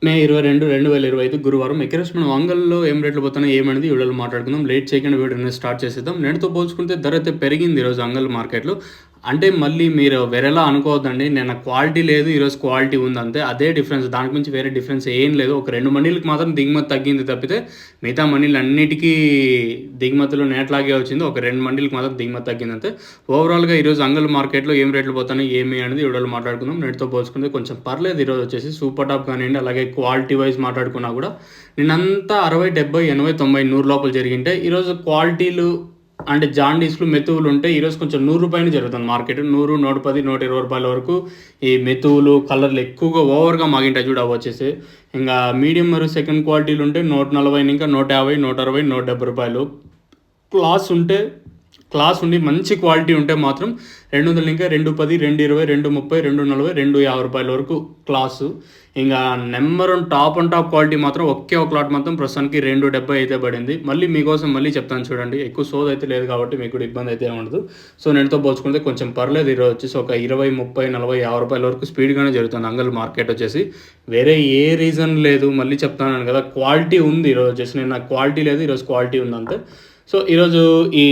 మే 22, 2025 గురువారం. ఎకరేస్ మనం వంగల్లో ఏం రేట్లు పోతున్నాయి ఏమనేది ఈ వీడియోలో మాట్లాడుకుందాం. లేట్ చేయకుండా వీడియోని స్టార్ట్ చేసేద్దాం. నేటితో పోల్చుకుంటే ధర అయితే పెరిగింది ఈరోజు అంగల్ మార్కెట్‌లో. అంటే మళ్ళీ మీరు వేరేలా అనుకోవద్దండి. నిన్న క్వాలిటీ లేదు, ఈరోజు క్వాలిటీ ఉంది అంతే. అదే డిఫరెన్స్. దానికి మించి వేరే డిఫరెన్స్ ఏం లేదు. ఒక 2 మండీలకి మాత్రం దిగుమతి తగ్గింది తప్పితే మిగతా మండీలన్నిటికీ దిగుమతులు నేట్లాగే వచ్చింది. ఒక 2 మండీలకి మాత్రం దిగుమతి తగ్గింది అంతే. ఓవరాల్‌గా ఈరోజు అంగల్ మార్కెట్‌లో ఏం రేట్లు పోతున్నాయి ఏమి అనేది ఈ వీడియోలో మాట్లాడుకుందాం. నేటితో పోల్చుకుంటే కొంచెం పర్లేదు ఈరోజు వచ్చేసి సూపర్ టాప్ కానివ్వండి, అలాగే క్వాలిటీ వైజ్ మాట్లాడుకున్నా కూడా నిన్నంతా 60, 70, 80, 90, 100 లోపల జరిగింటే ఈరోజు క్వాలిటీలు అంటే జాండీస్లు మెతువులు ఉంటే ఈరోజు కొంచెం రూ. 100 జరుగుతుంది మార్కెట్. 100, 110, రూ. 120 వరకు ఈ మెతువులు కలర్లు ఎక్కువగా ఓవర్గా మాగింటాయి చూడ వచ్చేసి. ఇంకా మీడియం మరియు సెకండ్ క్వాలిటీలు ఉంటే 140, ఇంకా 150, 160, రూ. 170. క్లాస్ ఉండి మంచి క్వాలిటీ ఉంటే మాత్రం 200, ఇంకా 210, 220, 230, 240, రూ. 250 వరకు క్లాసు. ఇంకా నెంబర్ వన్ టాప్ క్వాలిటీ మాత్రం ఒకే ఒక లాట్ మాత్రం ప్రస్తుతానికి 270 అయితే పడింది. మళ్ళీ మీకోసం మళ్ళీ చెప్తాను చూడండి. ఎక్కువ సోది అయితే లేదు కాబట్టి మీకు కూడా ఇబ్బంది అయితే ఉండదు. సో నేనుతో పోల్చుకుంటే కొంచెం పర్లేదు. ఈరోజు వచ్చేసి ఒక 20, 30, 40, రూ. 50 వరకు స్పీడ్గానే జరుగుతుంది అంగల్ మార్కెట్ వచ్చేసి. వేరే ఏ రీజన్ లేదు. మళ్ళీ చెప్తాను కదా, క్వాలిటీ ఉంది ఈరోజు వచ్చేసి. నేను క్వాలిటీ లేదు, ఈరోజు క్వాలిటీ ఉంది అంతే. సో ఈరోజు ఈ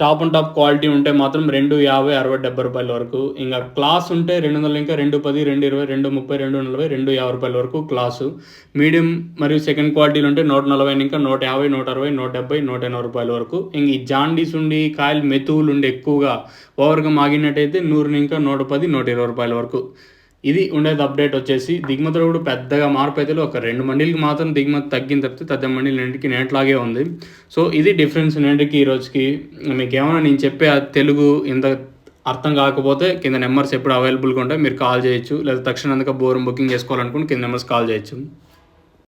టాప్ క్వాలిటీ ఉంటే మాత్రం 250, 60, రూ. 70 వరకు. ఇంకా క్లాస్ ఉంటే 200, ఇంకా 210, 220, 230, 240, రూ. 250 వరకు క్లాసు. మీడియం మరియు సెకండ్ క్వాలిటీలు ఉంటే 140, ఇంకా 150, 160, 170, రూ. 180 వరకు. ఇంక ఈ జాండీస్ ఉండి కాయలు మెతువులు ఉండి ఎక్కువగా ఓవర్గా మాగినట్టయితే 100, ఇంకా 110, రూ. 120 వరకు. ఇది ఉండేది అప్డేట్ వచ్చేసి. దిగుమతులు కూడా పెద్దగా మార్పు అయితే ఒక 2 మండీలకి మాత్రం దిగుమతి తగ్గిన తప్పితే పెద్ద మండీలు నేటికి నేట్లాగే ఉంది. సో ఇది డిఫరెన్స్ నేటికి ఈ రోజుకి. మీకు ఏమైనా నేను చెప్పే తెలుగు ఇంత అర్థం కాకపోతే కింద నెంబర్స్ ఎప్పుడు అవైలబుల్గా ఉంటాయి, మీరు కాల్ చేయొచ్చు. లేదా తక్షణంగా బోరం బుకింగ్ చేసుకోవాలనుకుంటే కింద నెంబర్స్ కాల్ చేయొచ్చు.